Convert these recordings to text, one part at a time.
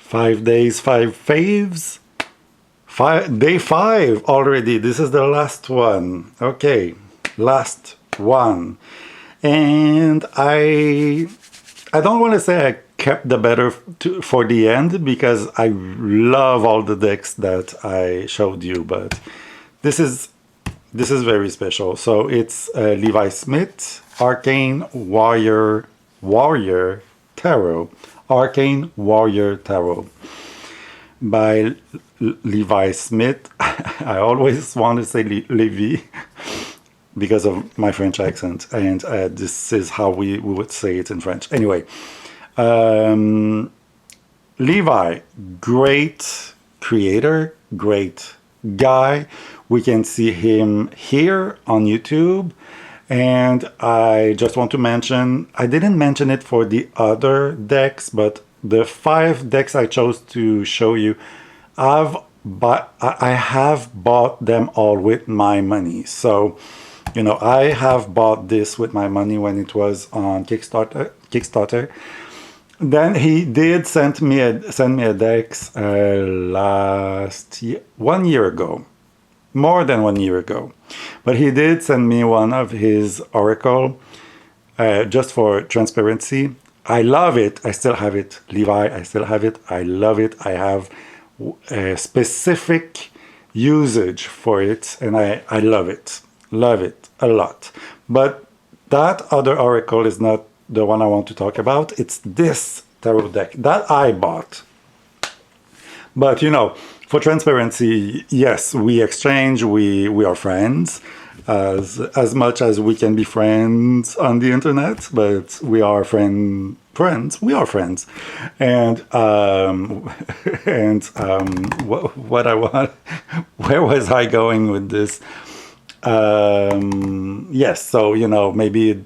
5 days, 5 faves. Day 5 already. This is the last one. Okay, last one. And I don't want to say I kept the better for the end because I love all the decks that I showed you, but this is very special. So it's Levi Smith, Arcane Warrior Tarot. Arcane Warrior Tarot by Levi Smith. I always want to say Levi because of my French accent, and this is how we would say it in French. Anyway, Levi, great creator, great guy. We can see him here on YouTube. And I just want to mention, I didn't mention it for the other decks, but the 5 decks I chose to show you, I have bought them all with my money. So, you know, I have bought this with my money when it was on Kickstarter. Then he did send me a decks last year, 1 year ago. More than 1 year ago. But he did send me one of his Oracle, just for transparency. I love it. I still have it. Levi, I still have it. I love it. I have a specific usage for it, and I love it. Love it a lot. But that other Oracle is not the one I want to talk about. It's this tarot deck that I bought. But, you know, for transparency, yes, we exchange, we are friends, as much as we can be friends on the internet, but we are friends, we are friends. And, what I want, where was I going with this? Yes, so, you know, maybe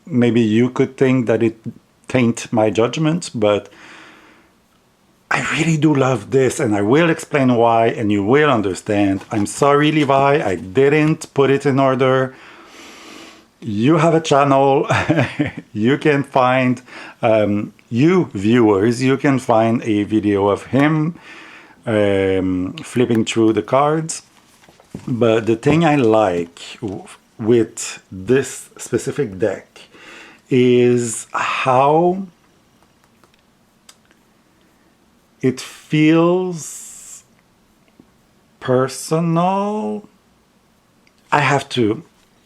you could think that it taint my judgment, but I really do love this, and I will explain why, and you will understand. I'm sorry, Levi, I didn't put it in order. You have a channel. You can find, you viewers, you can find a video of him flipping through the cards. But the thing I like with this specific deck is how it feels personal.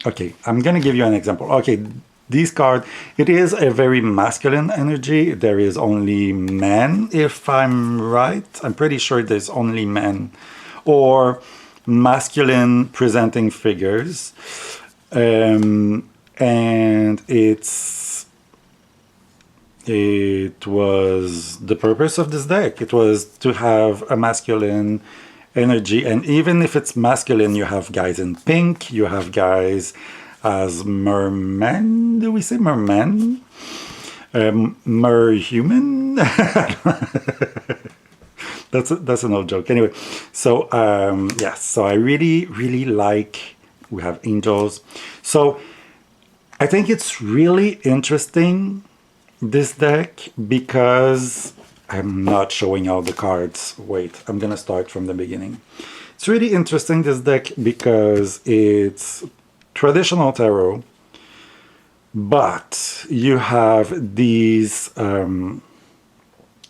Okay, I'm gonna give you an example. Okay, this card, it is a very masculine energy. There is only men, if I'm right. I'm pretty sure there's only men or masculine presenting figures. And it was the purpose of this deck. It was to have a masculine energy, and even if it's masculine, you have guys in pink, you have guys as mermen. Do we say mermen? Merhuman? That's an old joke. Anyway, so yes, so I really like. We have angels. So I think it's really interesting, this deck, because I'm not showing all the cards. Wait, I'm gonna start from the beginning. It's really interesting, this deck, because it's traditional tarot, but you have these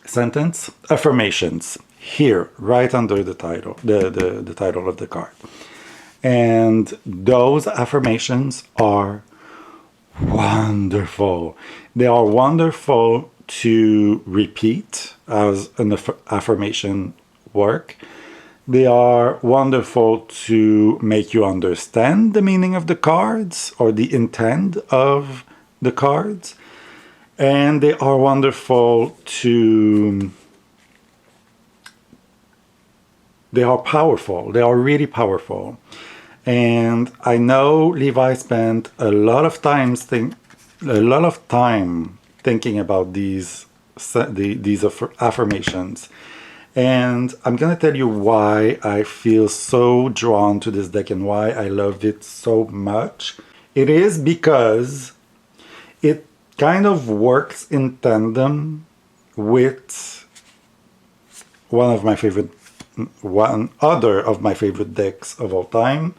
sentence affirmations here, right under the title, the title of the card. And those affirmations are wonderful. They are wonderful to repeat as an affirmation work. They are wonderful to make you understand the meaning of the cards or the intent of the cards. And they are wonderful to... They are powerful. They are really powerful. And I know Levi spent a lot of time thinking about these affirmations. And I'm gonna tell you why I feel so drawn to this deck and why I love it so much. It is because it kind of works in tandem with one other of my favorite decks of all time,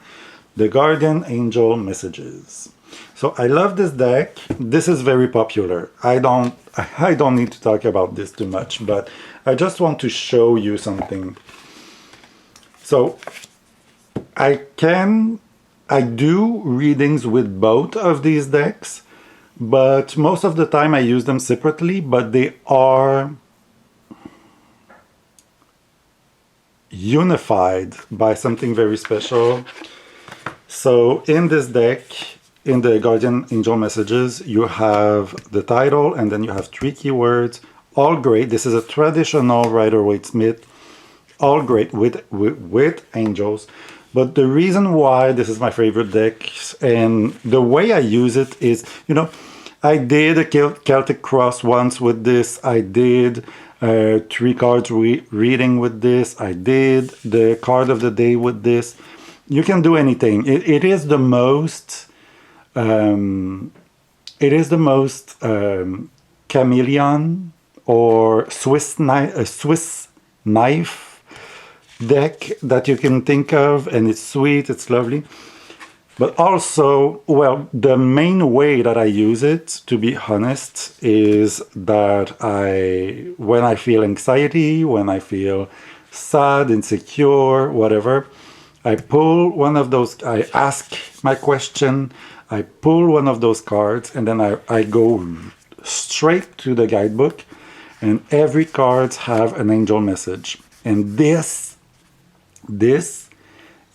the Guardian Angel Messages. So I love this deck. This is very popular. I don't need to talk about this too much, but I just want to show you something. So I do readings with both of these decks, but most of the time I use them separately, but they are unified by something very special. So in this deck, in the Guardian Angel Messages, you have the title and then you have 3 keywords, all great. This is a traditional Rider-Waite-Smith, all great with angels. But the reason why this is my favorite deck and the way I use it is, I did a Celtic Cross once with this. I did 3 cards reading with this. I did the card of the day with this. You can do anything. It is the most chameleon or Swiss knife deck that you can think of, and it's sweet, it's lovely. But also, well, the main way that I use it, to be honest, is that when I feel anxiety, when I feel sad, insecure, whatever, I pull one of those, I ask my question, I pull one of those cards, and then I go straight to the guidebook, and every card have an angel message. And this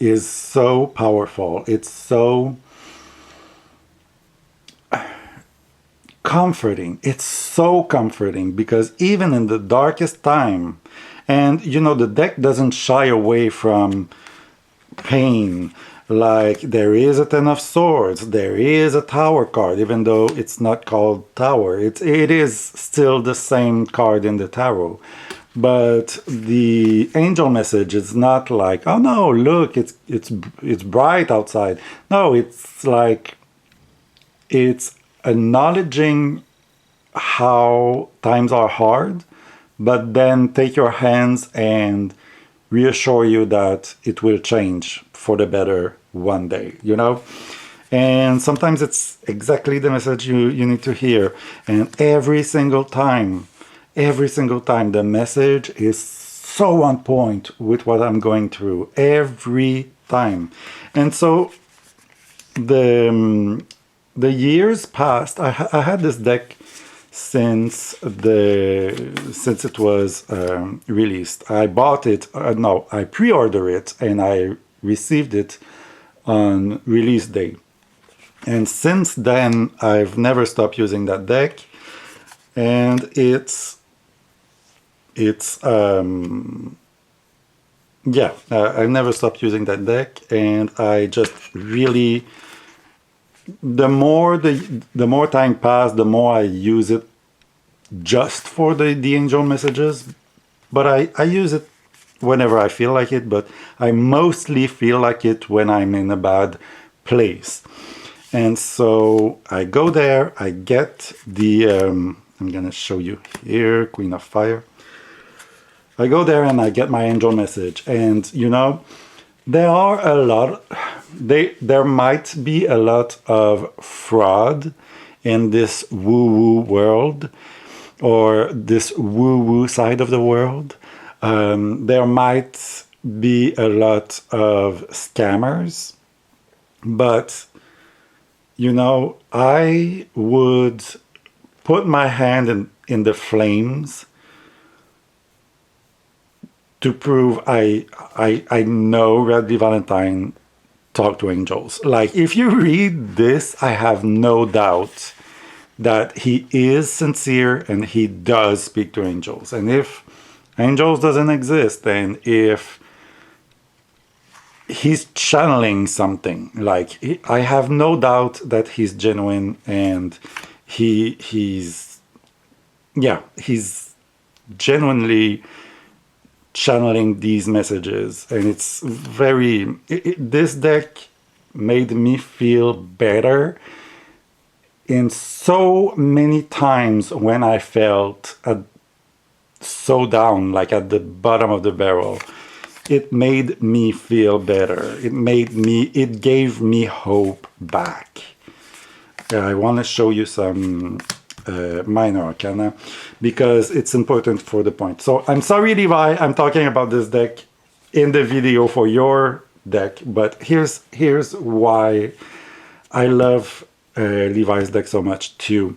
is so powerful. It's so comforting. It's so comforting because even in the darkest time, and the deck doesn't shy away from pain. Like there is a 10 of Swords, there is a Tower card, even though it's not called Tower. It is still the same card in the tarot. But the angel message is not like, oh no, look, it's bright outside. No, it's like it's acknowledging how times are hard, but then take your hands and reassure you that it will change for the better one day, And sometimes it's exactly the message you need to hear. And every single time, the message is so on point with what I'm going through. Every time. And so the years passed. I had this deck since it was released. I bought it. I pre-ordered it and I received it on release day. And since then, I've never stopped using that deck. And I've never stopped using that deck. And I just really, the more time passed, the more I use it just for the angel messages. But I use it whenever I feel like it, but I mostly feel like it when I'm in a bad place. And so I go there, I get I'm going to show you here, Queen of Fire. I go there and I get my angel message. And, there are a lot, there might be a lot of fraud in this woo-woo world or this woo-woo side of the world. There might be a lot of scammers, but, I would put my hand in the flames to prove I know Redley Valentine talk to angels. Like, if you read this, I have no doubt that he is sincere and he does speak to angels. And if angels doesn't exist, and if he's channeling something, like, I have no doubt that he's genuine and he's genuinely channeling these messages. And it's this deck made me feel better in so many times when I felt so down, like at the bottom of the barrel. It made me feel better. It gave me hope back. I want to show you some minor arcana because it's important for the point. So I'm sorry, Levi, I'm talking about this deck in the video for your deck, but here's why I love Levi's deck so much too.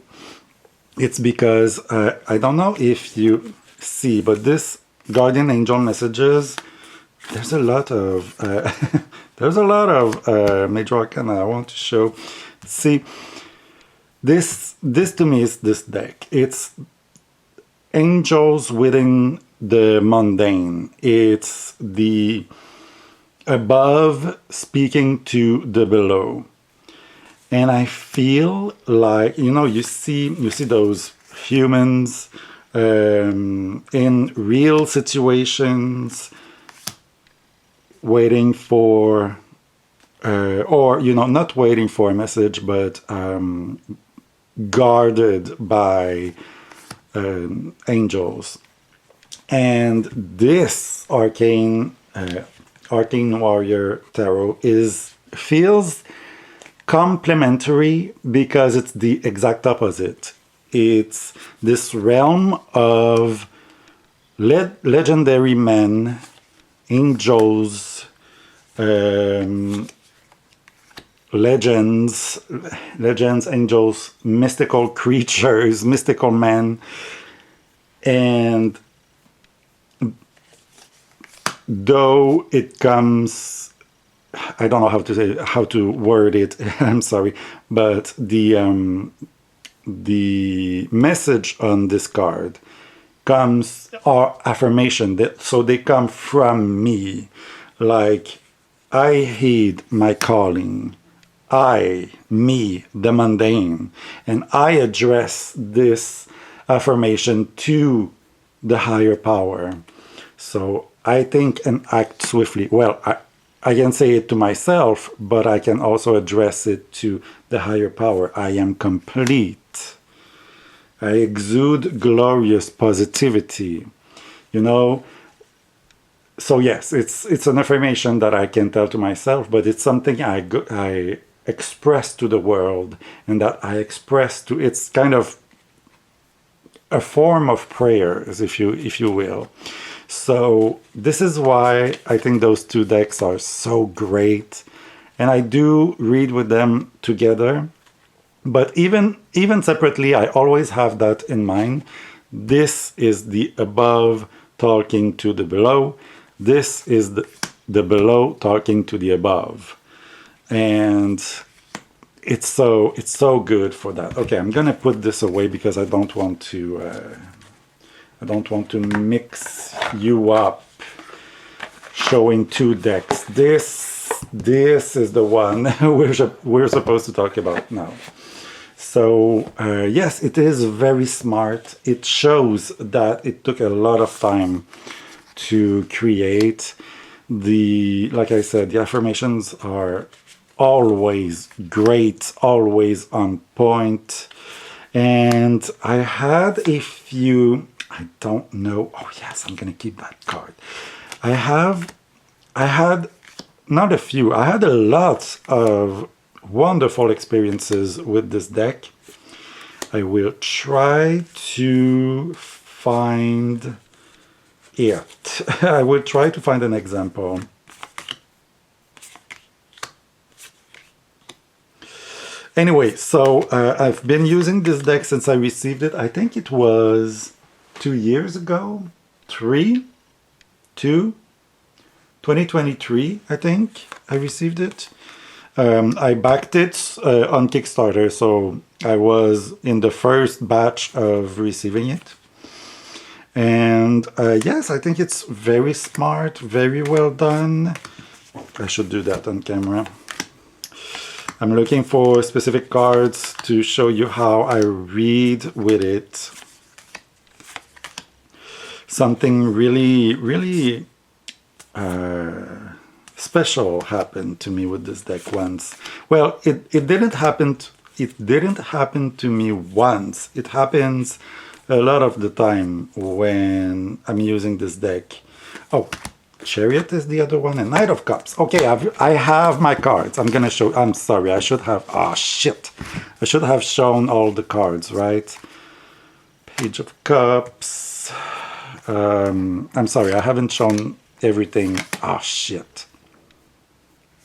It's because I don't know if you see, but this Guardian Angel messages, there's a lot of major arcana I want to show. See, this to me is this deck. It's angels within the mundane. It's the above speaking to the below. And I feel like, you see those humans in real situations waiting for, or, not waiting for a message, but guarded by angels. And this Arcane Warrior Tarot feels complementary because it's the exact opposite. It's this realm of legendary men, angels, legends, angels, mystical creatures, mystical men. And though it comes, I don't know how to word it. I'm sorry, but the message on this card comes or affirmation so they come from me, like I heed my calling, me, the mundane, and I address this affirmation to the higher power. So I think and act swiftly. Well, I can say it to myself, but I can also address it to the higher power. I am complete. I exude glorious positivity. So yes, it's an affirmation that I can tell to myself, but it's something I express to the world, and that I express to. It's kind of a form of prayers, if you will. So this is why I think those two decks are so great, and I do read with them together. But even separately, I always have that in mind. This is the above talking to the below. This is the below talking to the above, and it's so good for that. Okay, I'm gonna put this away because I don't want to mix you up showing two decks. This is the one we're supposed to talk about now. So yes, it is very smart. It shows that it took a lot of time to create. Like I said, the affirmations are always great, always on point. And I had a few, I don't know. Oh yes, I'm gonna keep that card. I had not a few, I had a lot of wonderful experiences with this deck. I will try to find it. I will try to find an example. Anyway, so I've been using this deck since I received it. I think it was 2 years ago, 2023, I think I received it. I backed it on Kickstarter, so I was in the first batch of receiving it. And yes, I think it's very smart, very well done. I should do that on camera. I'm looking for specific cards to show you how I read with it. Something really, really special happened to me with this deck once. Well, it didn't happen to me once. It happens a lot of the time when I'm using this deck. Oh, Chariot is the other one, and Knight of Cups. Okay, I have my cards. I'm gonna show. I'm sorry, I should have. Oh shit, I should have shown all the cards, right? Page of Cups. I'm sorry, I haven't shown everything. Oh shit.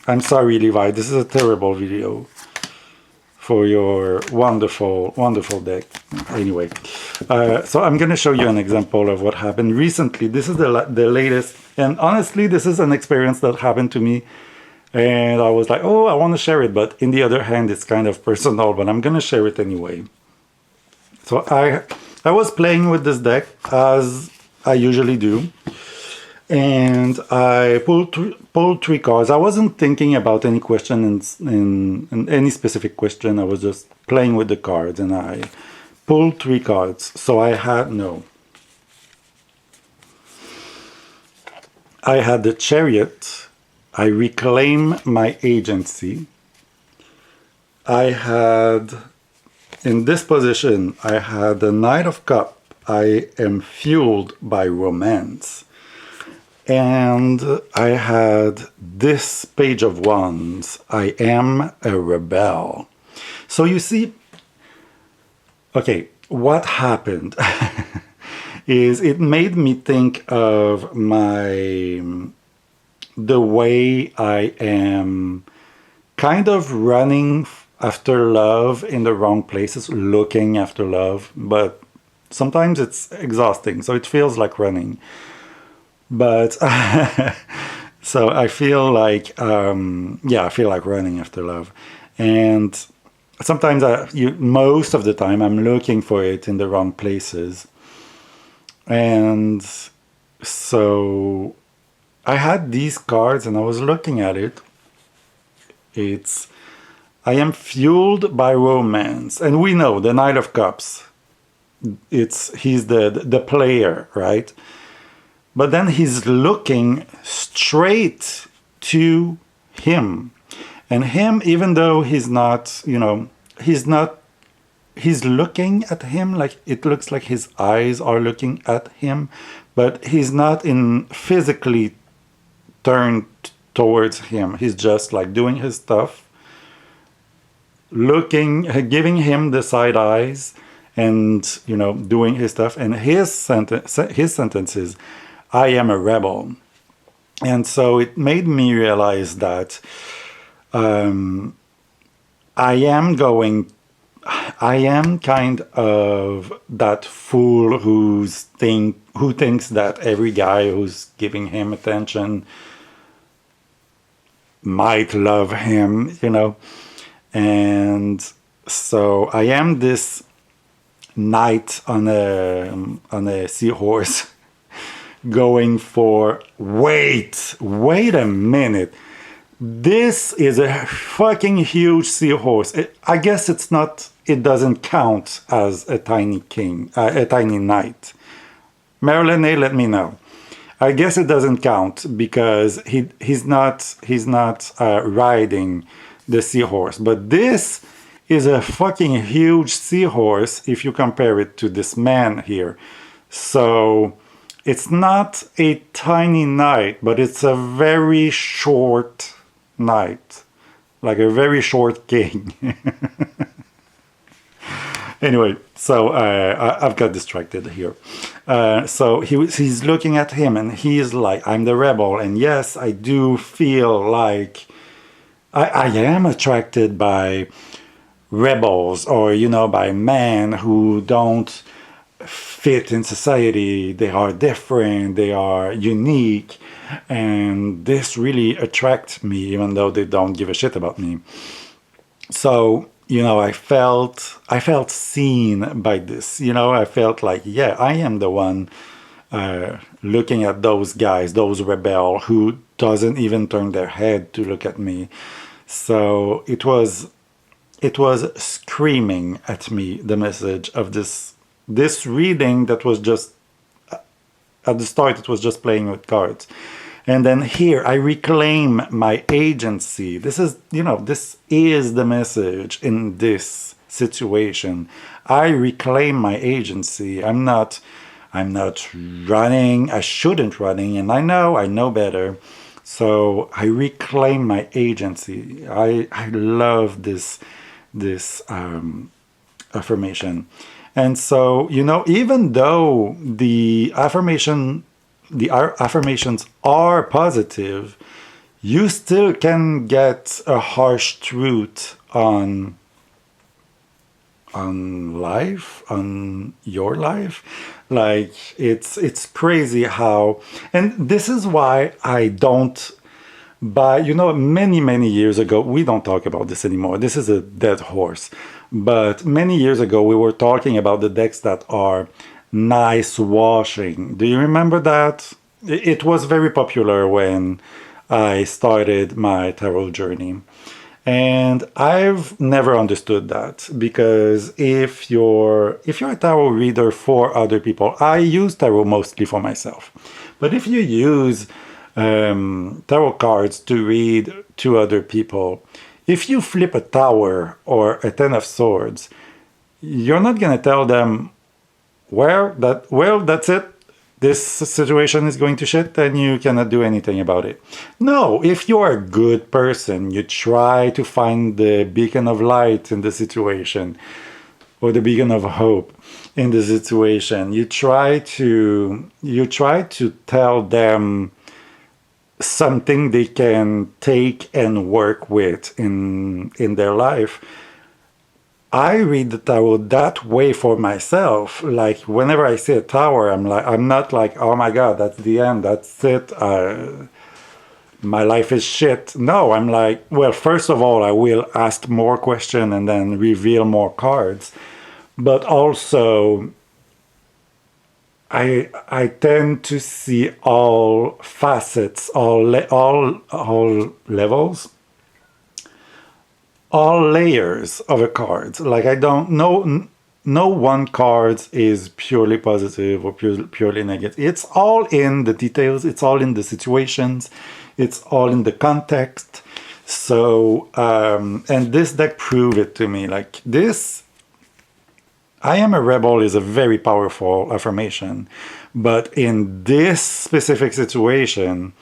I'm sorry, Levi. This is a terrible video for your wonderful, wonderful deck. Anyway, so I'm going to show you an example of what happened recently. This is the latest, and honestly, this is an experience that happened to me, and I was like, oh, I want to share it, but in the other hand, it's kind of personal, but I'm going to share it anyway. So I was playing with this deck, as I usually do, and I pulled three cards. I wasn't thinking about any question in any specific question. I was just playing with the cards, and I pulled three cards. So I had the Chariot. I reclaim my agency. I had, in this position, I had the Knight of Cups. I am fueled by romance. And I had this Page of Wands. I am a rebel. So you see, okay, what happened is it made me think of the way I am kind of running after love in the wrong places, looking after love, but sometimes it's exhausting, so it feels like running. But so I feel like, I feel like running after love. And sometimes most of the time, I'm looking for it in the wrong places. And so I had these cards and I was looking at it. I am fueled by romance. And we know the Knight of Cups, he's the player, right? But then he's looking straight to him. And him, even though he's not, he's looking at him, like it looks like his eyes are looking at him, but he's not physically turned towards him. He's just like doing his stuff, giving him the side eyes and, doing his stuff. And his sentence is, I am a rebel. And so it made me realize that I am kind of that fool who thinks that every guy who's giving him attention might love him, And so I am this knight on a seahorse going for, wait a minute. This is a fucking huge seahorse. I guess it doesn't count as a tiny king, a tiny knight. Marilyn A, let me know. I guess it doesn't count because he's not riding the seahorse. But this is a fucking huge seahorse if you compare it to this man here. So it's not a tiny knight, but it's a very short knight, like a very short king. Anyway, so I've got distracted here. So he's looking at him and he's like, I'm the rebel. And yes, I do feel like I am attracted by rebels, or, by men who don't fit in society. They are different, they are unique, and this really attracts me, even though they don't give a shit about me. So, I felt seen by this. I felt like, yeah, I am the one looking at those guys, those rebels who doesn't even turn their head to look at me. So it was screaming at me, the message of this reading that was just, at the start, it was just playing with cards. And then here, I reclaim my agency. This is the message in this situation. I reclaim my agency. I'm not running. I shouldn't running, and I know better. So I reclaim my agency. I love this affirmation. And so, even though the affirmations are positive, you still can get a harsh truth on your life. Like, it's crazy how, and this is why I don't buy, many, many years ago, we don't talk about this anymore. This is a dead horse. But many years ago, we were talking about the decks that are nice washing. Do you remember that? It was very popular when I started my tarot journey. And I've never understood that, because if you're a tarot reader for other people, I use tarot mostly for myself. But if you use tarot cards to read to other people, if you flip a tower or a ten of swords, you're not gonna tell them, that's it. This situation is going to shit, and you cannot do anything about it. No, if you're a good person, you try to find the beacon of light in the situation, or the beacon of hope in the situation. You try to tell them something they can take and work with in their life. I read the tarot that way for myself. Like, whenever I see a tower, I'm not like, oh my God, that's the end, that's it. My life is shit. No, I'm like, well, first of all, I will ask more questions and then reveal more cards. But also, I tend to see all facets, all levels, all layers of a card. Like, I don't know, no one card is purely positive or purely negative. It's all in the details, it's all in the situations, it's all in the context. So, and this deck proved it to me. Like, this, I am a rebel is a very powerful affirmation. But in this specific situation,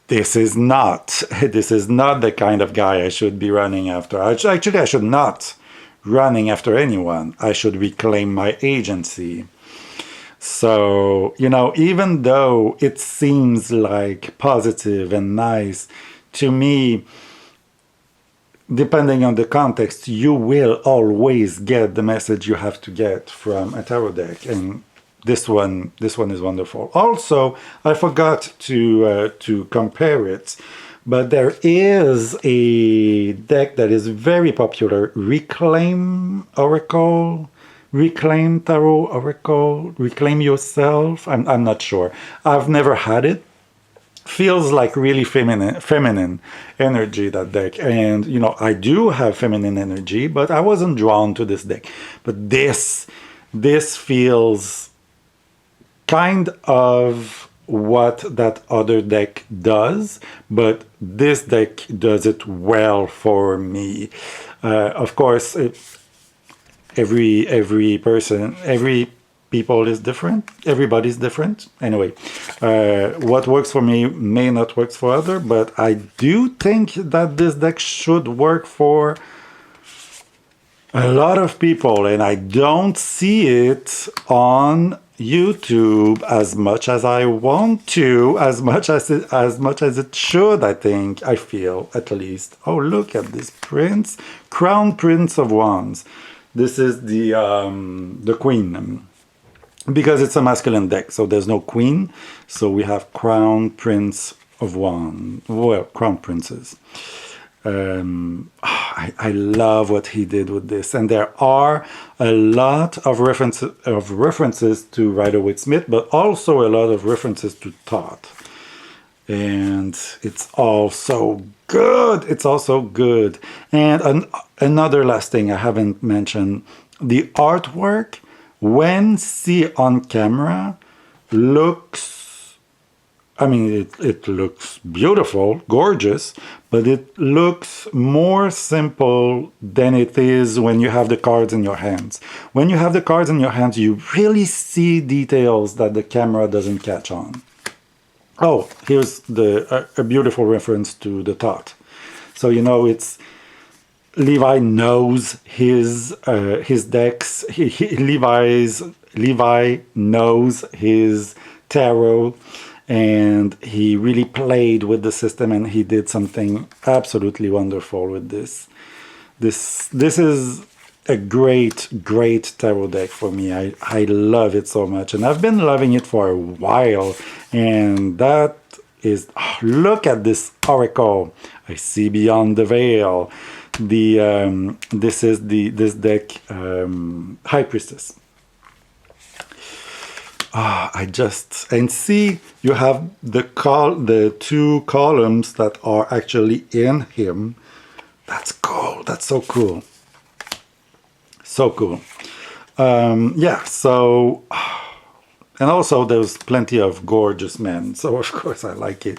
this is not the kind of guy I should be running after. Actually, I should not running after anyone. I should reclaim my agency. So, even though it seems like positive and nice, to me, depending on the context, you will always get the message you have to get from a tarot deck. And this one is wonderful. Also, I forgot to compare it, but there is a deck that is very popular, Reclaim Oracle, Reclaim Tarot Oracle, Reclaim Yourself. I'm not sure. I've never had it. Feels like really feminine energy, that deck. And I do have feminine energy, but I wasn't drawn to this deck. But this feels kind of what that other deck does, but this deck does it well for me. Of course, every person, every people is different. Everybody's different. Anyway, what works for me may not work for other, but I do think that this deck should work for a lot of people, and I don't see it on YouTube as much as I want to, as much as it should. I feel, at least. Oh, look at this prince, Crown Prince of Wands. This is the Queen, because it's a masculine deck, so there's no Queen. So we have Crown Prince of Wands. Well, Crown Princes. I love what he did with this, and there are a lot of references to Rider-Waite-Smith, but also a lot of references to Thoth, and it's all so good. It's also good. And another last thing I haven't mentioned: the artwork, when seen on camera, looks I mean, it looks beautiful, gorgeous, but it looks more simple than it is when you have the cards in your hands. When you have the cards in your hands, you really see details that the camera doesn't catch on. Oh, here's a beautiful reference to the tot. So you know it's Levi knows his decks. Levi knows his tarot, and he really played with the system, and he did something absolutely wonderful with this. This is a great tarot deck for me. I love it so much, and I've been loving it for a while. And that is, look at this oracle. I see beyond the veil. This is this deck, High Priestess. And see, you have the two columns that are actually in him. That's cool. That's so cool. So cool. Yeah. So, and also there's plenty of gorgeous men. So of course I like it.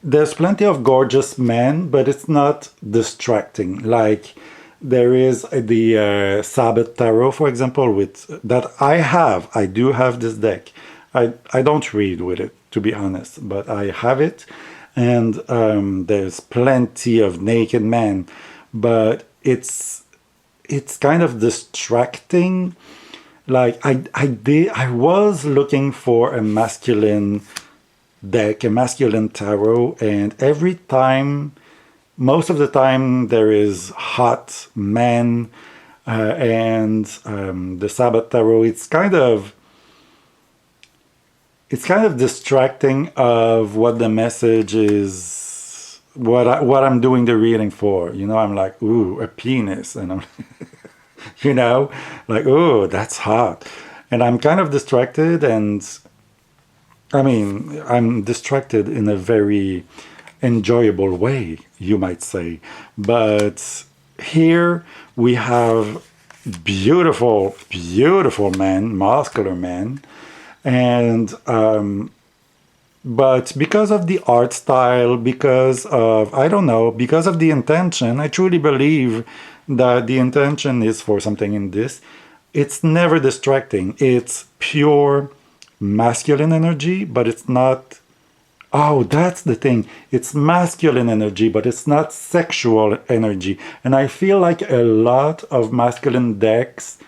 There's plenty of gorgeous men, but it's not distracting. Like there is the Sabbath Tarot, for example, with that I do have this deck. I don't read with it, to be honest, but I have it, and there's plenty of naked men, but it's kind of distracting. Like I was looking for a masculine deck, a masculine tarot, and every time, most of the time, there is hot men, and the Sabbath tarot. It's kind of distracting of what the message is, what I'm doing the reading for. You know, I'm like, ooh, a penis, and I'm you know, like, ooh, that's hot, and I'm kind of distracted, and I mean, I'm distracted in a very enjoyable way, you might say. But here we have beautiful men, muscular men, and but because of the art style, because of, I don't know, because of the intention, I truly believe that the intention is for something in this. It's never distracting. It's pure masculine energy, but it's not. Oh, that's the thing. It's masculine energy, but it's not sexual energy. And I feel like a lot of masculine decks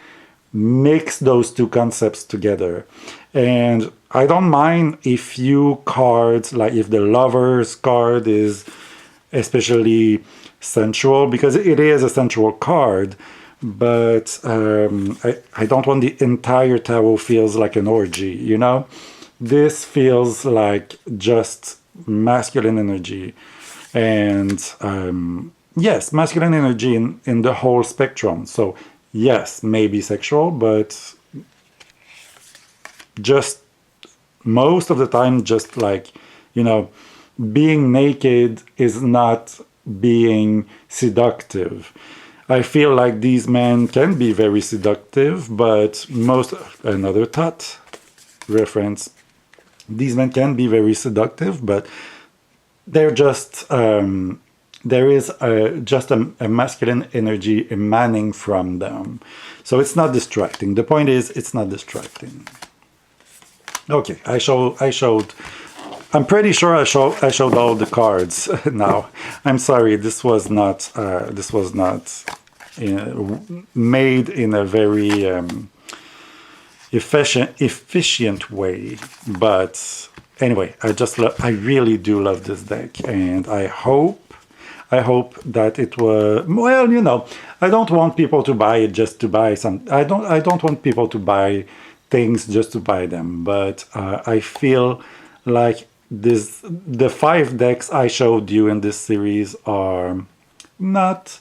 mix those two concepts together. And I don't mind if you cards, like if the Lover's card is especially sensual, because it is a sensual card. But I don't want the entire tarot feels like an orgy, you know? This feels like just masculine energy. And yes, masculine energy in the whole spectrum. So yes, maybe sexual, but just most of the time, just like, you know, being naked is not being seductive. I feel like these men can be very seductive, but another tot reference, these men can be very seductive, but they're just, there is just a masculine energy emanating from them. So it's not distracting. The point is, it's not distracting. Okay, I showed, I'm pretty sure I showed all the cards now. I'm sorry, this was not made in a very efficient way. But anyway, I really do love this deck, and I hope that it was, well, you know, I don't want people to buy it just to buy some. I don't want people to buy things just to buy them, but I feel like the 5 decks I showed you in this series are not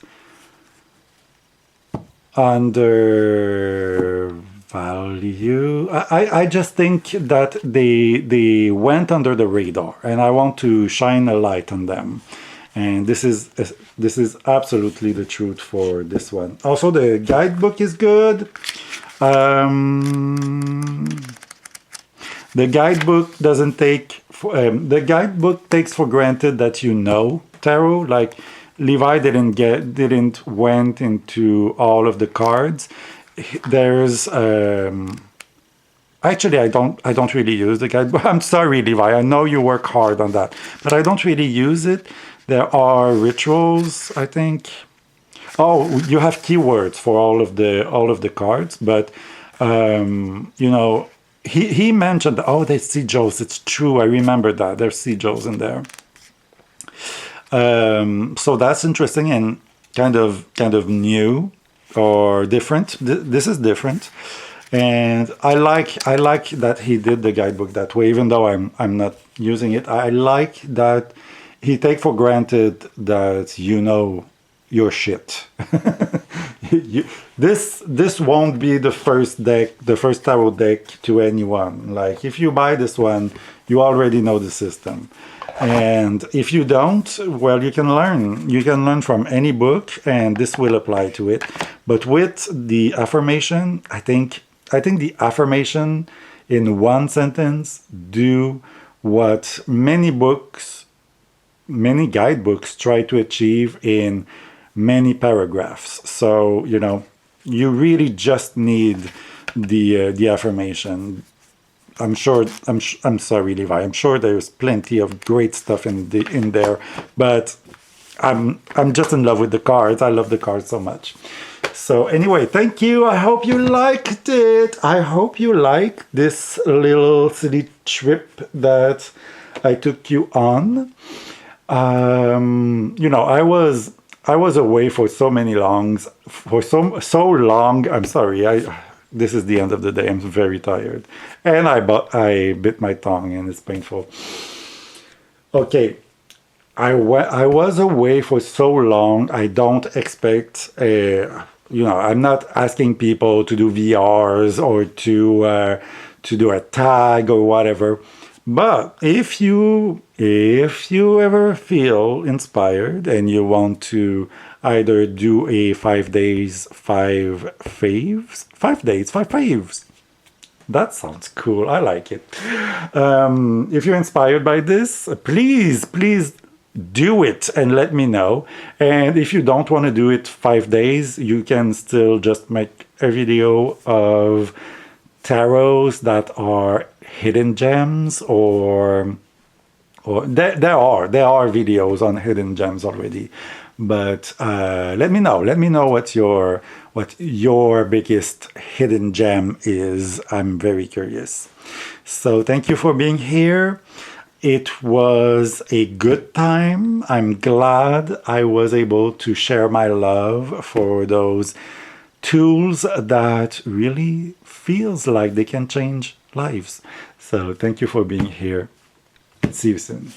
undervalue. I just think that they went under the radar, and I want to shine a light on them. And this is absolutely the truth for this one. Also, the guidebook is good. The guidebook doesn't take, the guidebook takes for granted that you know tarot. Like Levi didn't went into all of the cards. There's, actually, I don't really use the guidebook. I'm sorry, Levi. I know you work hard on that, but I don't really use it. There are rituals, I think. Oh, you have keywords for all of the cards, but you know, he mentioned, oh, there's sigils. It's true. I remember that there's sigils in there. So that's interesting and kind of new or different. This is different, and I like that he did the guidebook that way. Even though I'm not using it, I like that he take for granted that you know your shit. This won't be the first tarot deck to anyone. Like if you buy this one, you already know the system. And if you don't, well, you can learn. You can learn from any book, and this will apply to it. But with the affirmation, I think the affirmation in one sentence do what many guidebooks try to achieve in many paragraphs. So, you know, you really just need the affirmation. I'm sorry, Levi. I'm sure there's plenty of great stuff in there, but I'm just in love with the cards. I love the cards so much. So anyway, thank you. I hope you liked it. I hope you like this little silly trip that I took you on. You know, I was away for so long. I'm sorry. This is the end of the day. I'm very tired, and I bit my tongue, and it's painful. Okay, I was away for so long. I don't expect. You know, I'm not asking people to do VRs or to do a tag or whatever. But if you ever feel inspired and you want to either do a 5 days, 5 faves. That sounds cool. I like it. If you're inspired by this, please do it and let me know. And if you don't want to do it 5 days, you can still just make a video of tarots that are hidden gems, or there are videos on hidden gems already. But let me know what your biggest hidden gem is. I'm very curious. So thank you for being here. It was a good time. I'm glad I was able to share my love for those tools that really feels like they can change lives. So thank you for being here. See you soon.